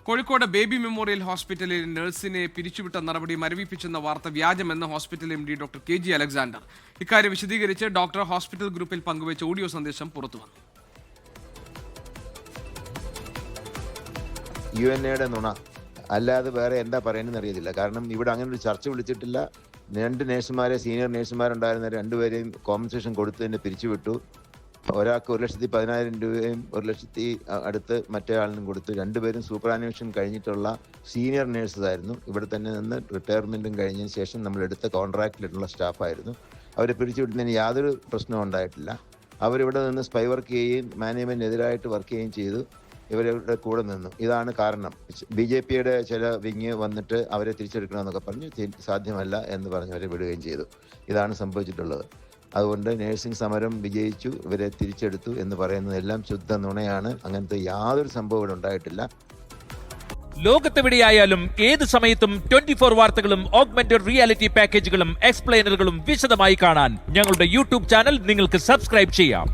Kozhikode baby memorial ഹോസ്പിറ്റലിൽ നഴ്സിനെ പിരിച്ചുവിട്ട നടപടി മരവിപ്പിച്ചെന്ന വാർത്ത വ്യാജമെന്ന് hospital MD doctor KG Alexander. ഇക്കാര്യം വിശദീകരിച്ച് ഡോക്ടർ ഹോസ്പിറ്റൽ ഗ്രൂപ്പിൽ പങ്കുവച്ച ഓഡിയോ സന്ദേശം പുറത്തുവന്നു. UNAയുടെ നുണ അല്ലാതെ വേറെ എന്താ പറയുന്നതെന്ന് അറിയത്തില്ല. കാരണം ഇവിടെ അങ്ങനെ ഒരു ചർച്ച വിളിച്ചിട്ടില്ല. 2 നേഴ്സുമാരെ സീനിയർ നേഴ്സുമാരുണ്ടായിരുന്ന 2 പേരെയും കോമ്പൻസേഷൻ കൊടുത്ത് തന്നെ പിരിച്ചുവിട്ടു. ഒരാൾക്ക് 1,10,000 രൂപയും 1,00,000 അടുത്ത് മറ്റേ ആളിനും കൊടുത്തു. 2 പേരും സൂപ്പറാനുവേഷൻ കഴിഞ്ഞിട്ടുള്ള സീനിയർ നേഴ്സസ് ആയിരുന്നു. ഇവിടെ തന്നെ നിന്ന് റിട്ടയർമെൻറ്റും കഴിഞ്ഞതിന് ശേഷം നമ്മളെടുത്ത കോൺട്രാക്റ്റിലുള്ള സ്റ്റാഫായിരുന്നു. അവരെ പിരിച്ചുവിടുന്നതിന് യാതൊരു പ്രശ്നവും ഉണ്ടായിട്ടില്ല. അവരിവിടെ നിന്ന് സ്പൈ വർക്ക് ചെയ്യുകയും മാനേജ്മെൻറ്റിനെതിരായിട്ട് വർക്ക് ചെയ്യുകയും ചെയ്തു. ഇവരുടെ കൂടെ നിന്നു. ഇതാണ് കാരണം. BJPയുടെ ചില വിങ് വന്നിട്ട് അവരെ തിരിച്ചെടുക്കണമെന്നൊക്കെ പറഞ്ഞു. സാധ്യമല്ല എന്ന് പറഞ്ഞ് അവരെ വിടുകയും ചെയ്തു. ഇതാണ് സംഭവിച്ചിട്ടുള്ളത്. അതുകൊണ്ട് നഴ്സിംഗ് സമരം വിജയിച്ചു, ഇവരെ തിരിച്ചെടുത്തു എന്ന് പറയുന്നതെല്ലാം ശുദ്ധ നുണയാണ്. അങ്ങനത്തെ യാതൊരു സംഭവം ഇവിടെ ഉണ്ടായിട്ടില്ല. ലോകത്തെവിടെയായാലും ഏത് സമയത്തും 24 വാർത്തകളും ഓഗ്മെന്റഡ് റിയാലിറ്റി പാക്കേജുകളും എക്സ്പ്ലെയിനറുകളും വിശദമായി കാണാൻ ഞങ്ങളുടെ YouTube ചാനൽ നിങ്ങൾക്ക് സബ്സ്ക്രൈബ് ചെയ്യാം.